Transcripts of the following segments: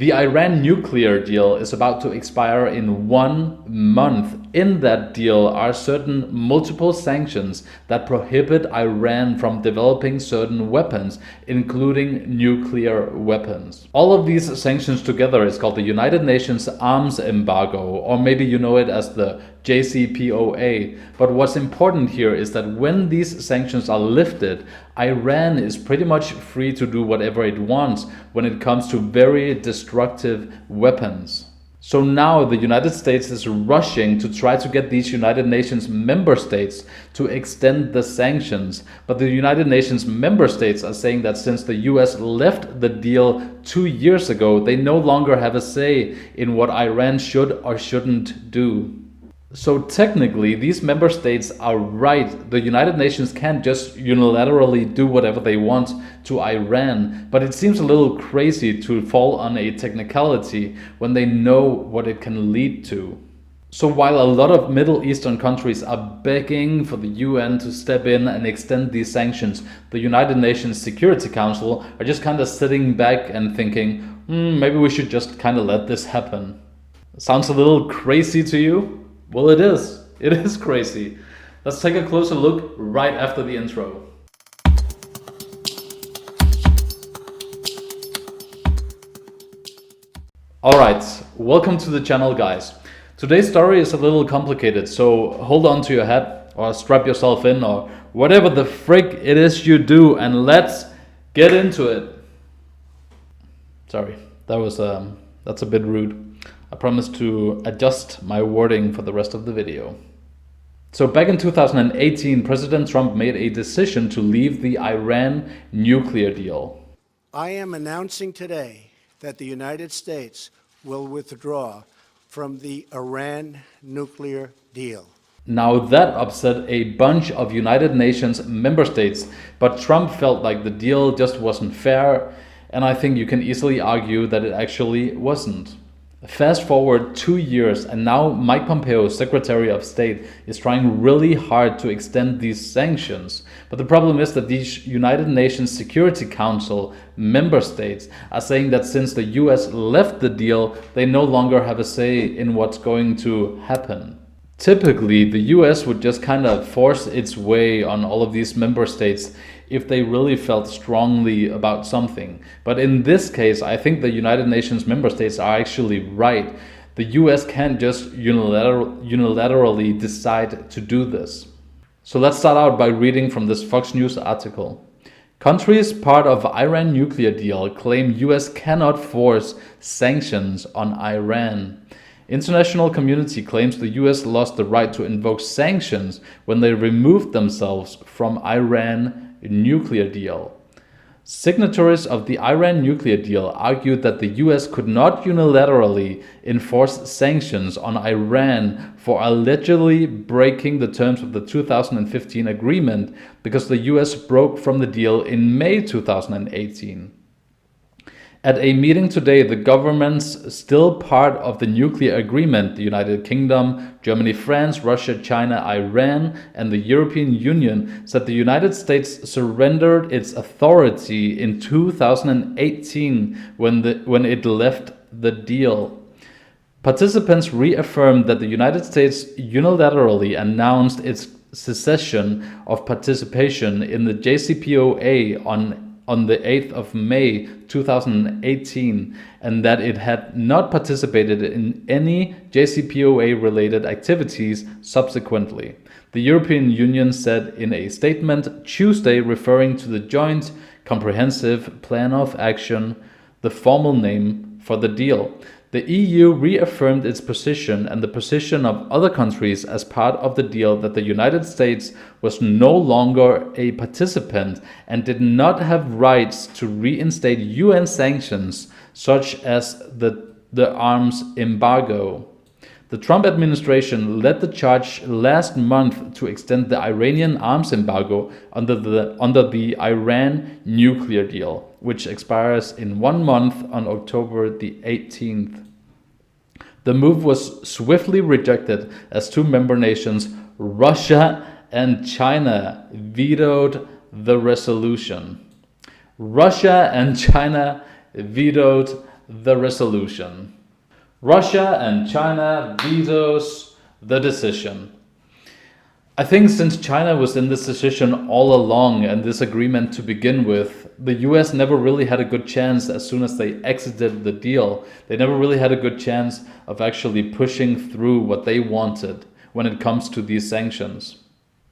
The Iran nuclear deal is about to expire in 1 month. In that deal are certain multiple sanctions that prohibit Iran from developing certain weapons, including nuclear weapons. All of these sanctions together is called the United Nations Arms Embargo, or maybe you know it as the JCPOA. But what's important here is that when these sanctions are lifted, Iran is pretty much free to do whatever it wants when it comes to very destructive weapons. So now the United States is rushing to try to get these United Nations member states to extend the sanctions. But the United Nations member states are saying that since the US left the deal 2 years ago, they no longer have a say in what Iran should or shouldn't do. So technically, these member states are right. The United Nations can't just unilaterally do whatever they want to Iran, but it seems a little crazy to fall on a technicality when they know what it can lead to. So while a lot of Middle Eastern countries are begging for the UN to step in and extend these sanctions, the United Nations Security Council are just kind of sitting back and thinking, maybe we should just kind of let this happen. Sounds a little crazy to you? Well, it is. It is crazy. Let's take a closer look right after the intro. Alright, welcome to the channel, guys. Today's story is a little complicated, so hold on to your hat or strap yourself in or whatever the frick it is you do, and let's get into it. Sorry, that's a bit rude. I promise to adjust my wording for the rest of the video. So back in 2018, President Trump made a decision to leave the Iran nuclear deal. I am announcing today that the United States will withdraw from the Iran nuclear deal. Now that upset a bunch of United Nations member states, but Trump felt like the deal just wasn't fair, and I think you can easily argue that it actually wasn't. Fast forward 2 years, and now Mike Pompeo, Secretary of State, is trying really hard to extend these sanctions. But the problem is that these United Nations Security Council member states are saying that since the US left the deal, they no longer have a say in what's going to happen. Typically, the US would just kind of force its way on all of these member states if they really felt strongly about something. But in this case, I think the United Nations member states are actually right. The US can't just unilaterally decide to do this. So let's start out by reading from this Fox News article. Countries part of Iran nuclear deal claim US cannot force sanctions on Iran. International community claims the US lost the right to invoke sanctions when they removed themselves from Iran nuclear deal. Signatories of the Iran nuclear deal argued that the US could not unilaterally enforce sanctions on Iran for allegedly breaking the terms of the 2015 agreement because the US broke from the deal in May 2018. At a meeting today, the governments still part of the nuclear agreement, the United Kingdom, Germany, France, Russia, China, Iran, and the European Union, said the United States surrendered its authority in 2018 when it left the deal. Participants reaffirmed that the United States unilaterally announced its cessation of participation in the JCPOA on the 8th of May 2018, and that it had not participated in any JCPOA-related activities subsequently. The European Union said in a statement Tuesday, referring to the Joint Comprehensive Plan of Action, the formal name for the deal. The EU reaffirmed its position and the position of other countries as part of the deal that the United States was no longer a participant and did not have rights to reinstate UN sanctions such as the arms embargo. The Trump administration led the charge last month to extend the Iranian arms embargo under the Iran nuclear deal, which expires in 1 month on October the 18th. The move was swiftly rejected as two member nations, Russia and China, vetoed the resolution. Russia and China vetoed the resolution. Russia and China vetoes the decision. I think since China was in this decision all along and this agreement to begin with, the US never really had a good chance as soon as they exited the deal. They never really had a good chance of actually pushing through what they wanted when it comes to these sanctions.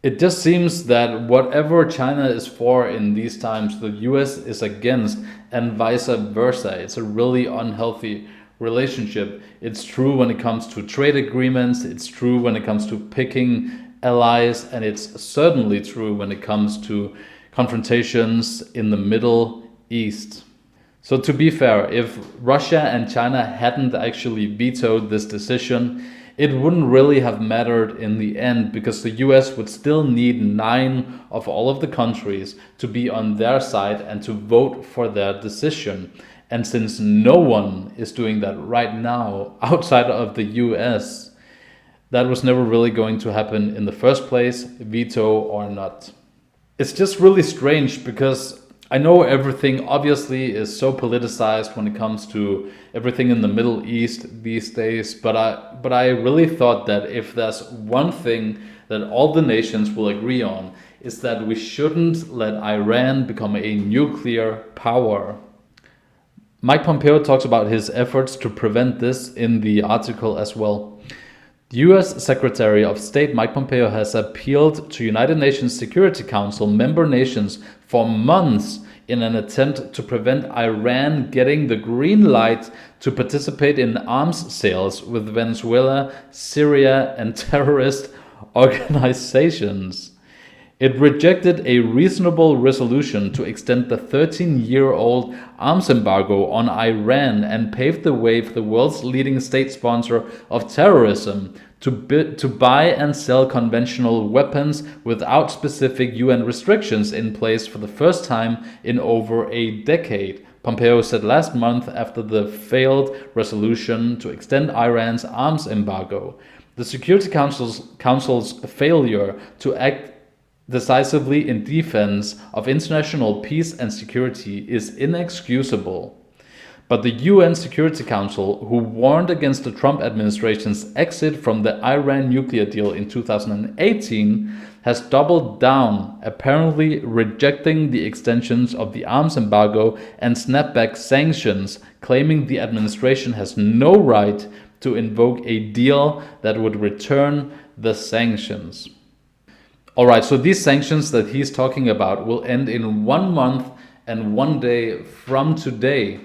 It just seems that whatever China is for in these times, the US is against, and vice versa. It's a really unhealthy relationship. It's true when it comes to trade agreements, it's true when it comes to picking allies, and it's certainly true when it comes to confrontations in the Middle East. So to be fair, if Russia and China hadn't actually vetoed this decision, it wouldn't really have mattered in the end, because the US would still need 9 of all of the countries to be on their side and to vote for their decision. And since no one is doing that right now outside of the US, that was never really going to happen in the first place, veto or not. It's just really strange, because I know everything obviously is so politicized when it comes to everything in the Middle East these days, but I really thought that if there's one thing that all the nations will agree on, is that we shouldn't let Iran become a nuclear power. Mike Pompeo talks about his efforts to prevent this in the article as well. The US Secretary of State Mike Pompeo has appealed to United Nations Security Council member nations for months in an attempt to prevent Iran getting the green light to participate in arms sales with Venezuela, Syria, and terrorist organizations. It rejected a reasonable resolution to extend the 13-year-old arms embargo on Iran and paved the way for the world's leading state sponsor of terrorism to buy and sell conventional weapons without specific UN restrictions in place for the first time in over a decade, Pompeo said last month after the failed resolution to extend Iran's arms embargo. The Security Council's failure to act decisively in defense of international peace and security is inexcusable. But the UN Security Council, who warned against the Trump administration's exit from the Iran nuclear deal in 2018, has doubled down, apparently rejecting the extensions of the arms embargo and snapback sanctions, claiming the administration has no right to invoke a deal that would return the sanctions. Alright, so these sanctions that he's talking about will end in 1 month and 1 day from today.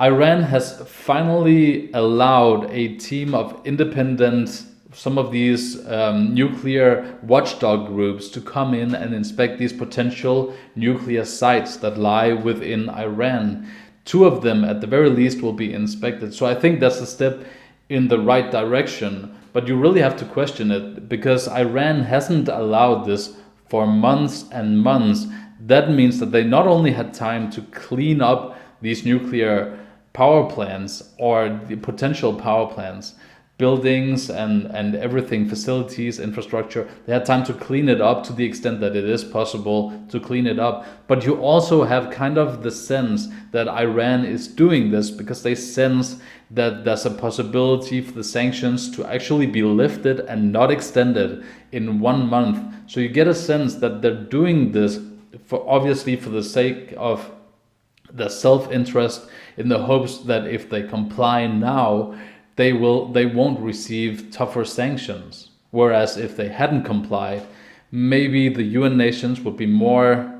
Iran has finally allowed a team of independent, some of these nuclear watchdog groups to come in and inspect these potential nuclear sites that lie within Iran. 2 of them at the very least will be inspected. So I think that's a step in the right direction. But you really have to question it, because Iran hasn't allowed this for months and months. That means that they not only had time to clean up these nuclear power plants or the potential power plants, buildings and everything, facilities, infrastructure, they had time to clean it up to the extent that it is possible to clean it up. But you also have kind of the sense that Iran is doing this because they sense that there's a possibility for the sanctions to actually be lifted and not extended in 1 month. So you get a sense that they're doing this obviously for the sake of their self-interest, in the hopes that if they comply now, they won't receive tougher sanctions. Whereas if they hadn't complied, maybe the UN nations would be more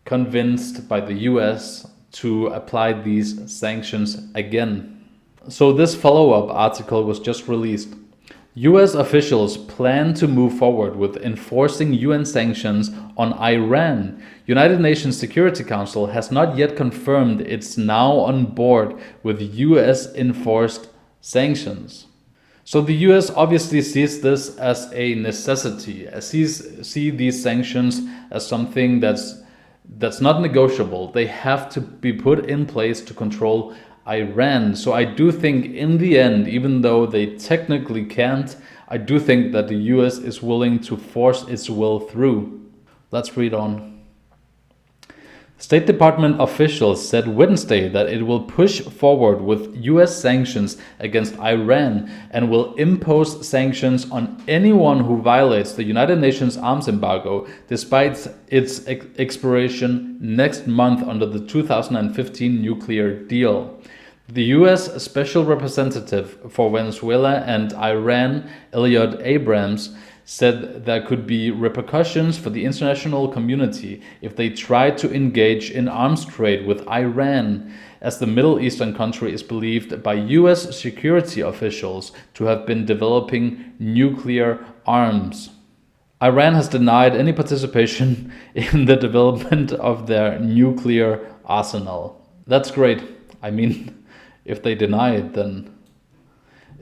convinced by the US to apply these sanctions again. So this follow-up article was just released. US officials plan to move forward with enforcing UN sanctions on Iran. United Nations Security Council has not yet confirmed it's now on board with US enforced sanctions. So the US obviously sees this as a necessity, see these sanctions as something that's not negotiable. They have to be put in place to control Iran. So I do think in the end, even though they technically can't, I do think that the US is willing to force its will through. Let's read on. State Department officials said Wednesday that it will push forward with US sanctions against Iran and will impose sanctions on anyone who violates the United Nations arms embargo despite its expiration next month under the 2015 nuclear deal. The US Special Representative for Venezuela and Iran, Elliot Abrams, said there could be repercussions for the international community if they try to engage in arms trade with Iran, as the Middle Eastern country is believed by US security officials to have been developing nuclear arms. Iran has denied any participation in the development of their nuclear arsenal. That's great. I mean, if they deny it, then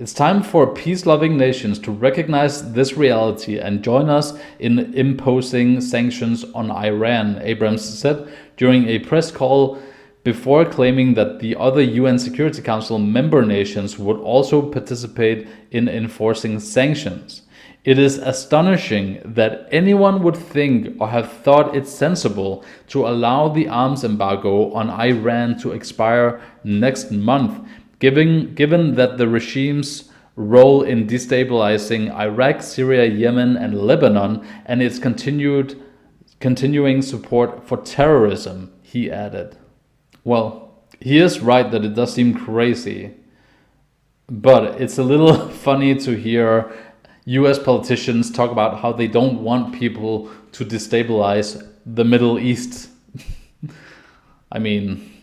it's time for peace-loving nations to recognize this reality and join us in imposing sanctions on Iran, Abrams said during a press call before claiming that the other UN Security Council member nations would also participate in enforcing sanctions. It is astonishing that anyone would think or have thought it sensible to allow the arms embargo on Iran to expire next month, given that the regime's role in destabilizing Iraq, Syria, Yemen, and Lebanon, and its continuing support for terrorism, he added. Well, he is right that it does seem crazy, but it's a little funny to hear US politicians talk about how they don't want people to destabilize the Middle East. I mean,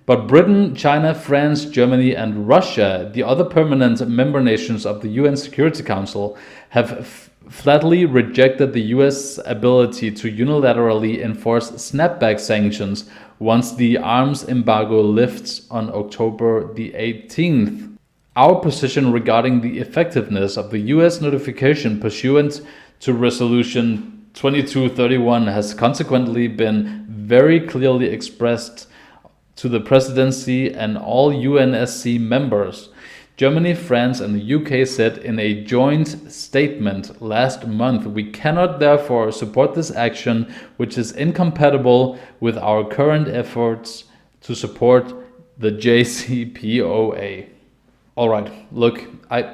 but Britain, China, France, Germany, and Russia, the other permanent member nations of the UN Security Council, have flatly rejected the US ability to unilaterally enforce snapback sanctions once the arms embargo lifts on October the 18th. Our position regarding the effectiveness of the US notification pursuant to Resolution 2231 has consequently been very clearly expressed to the Presidency and all UNSC members. Germany, France, and the UK said in a joint statement last month, "We cannot therefore support this action, which is incompatible with our current efforts to support the JCPOA." All right, look, I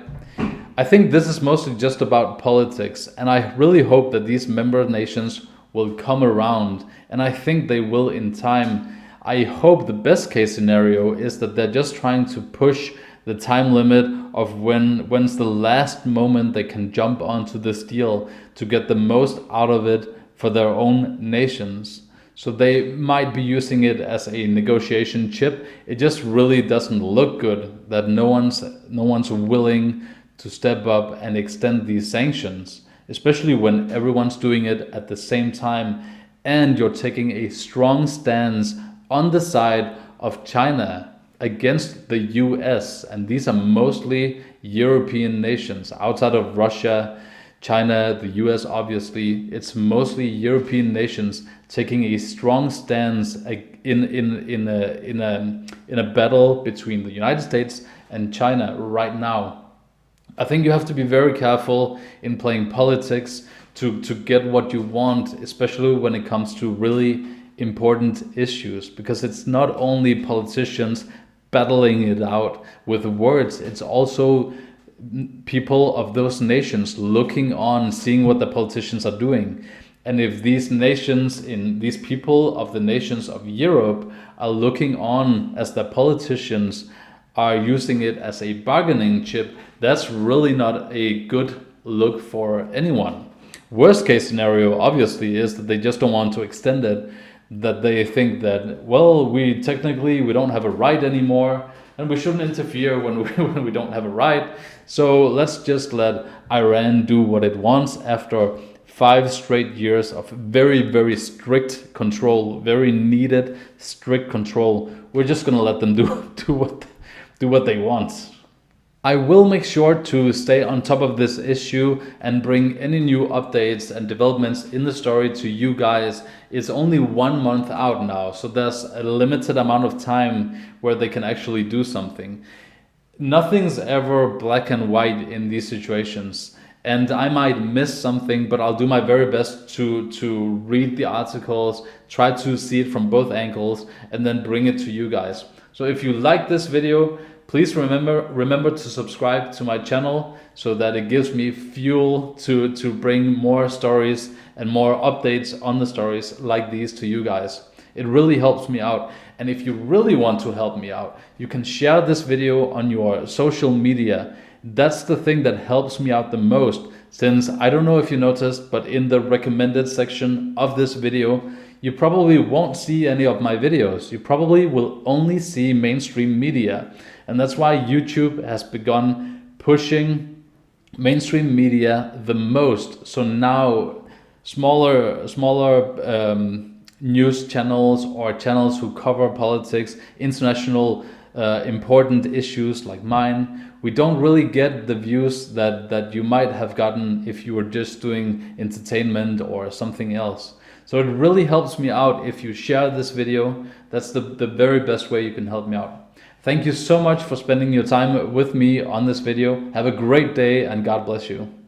think this is mostly just about politics, and I really hope that these member nations will come around, and I think they will in time. I hope the best case scenario is that they're just trying to push the time limit of when's the last moment they can jump onto this deal to get the most out of it for their own nations. So they might be using it as a negotiation chip. It just really doesn't look good that no one's willing to step up and extend these sanctions, especially when everyone's doing it at the same time and you're taking a strong stance on the side of China against the US, and these are mostly European nations outside of Russia, China, the US obviously. It's mostly European nations taking a strong stance in a battle between the United States and China right now. I think you have to be very careful in playing politics to get what you want, especially when it comes to really important issues, because it's not only politicians battling it out with words, it's also people of those nations looking on, seeing what the politicians are doing. And if these nations, these people of the nations of Europe are looking on as the politicians are using it as a bargaining chip, that's really not a good look for anyone. Worst case scenario obviously is that they just don't want to extend it, that they think that, well, we don't have a right anymore and we shouldn't interfere when we don't have a right. So let's just let Iran do what it wants after 5 straight years of very, very strict control, very needed strict control. We're just gonna let them do what they want. I will make sure to stay on top of this issue and bring any new updates and developments in the story to you guys. It's only 1 month out now, so there's a limited amount of time where they can actually do something. Nothing's ever black and white in these situations. and I might miss something, but I'll do my very best to read the articles, try to see it from both angles, and then bring it to you guys. So if you like this video, please remember to subscribe to my channel so that it gives me fuel to bring more stories and more updates on the stories like these to you guys. It really helps me out. And if you really want to help me out, you can share this video on your social media. That's the thing that helps me out the most, since I don't know if you noticed, but in the recommended section of this video, you probably won't see any of my videos. You probably will only see mainstream media. And that's why YouTube has begun pushing mainstream media the most. So now smaller news channels or channels who cover politics, international important issues like mine, we don't really get the views that you might have gotten if you were just doing entertainment or something else. So it really helps me out if you share this video. That's the very best way you can help me out. Thank you so much for spending your time with me on this video. Have a great day and God bless you.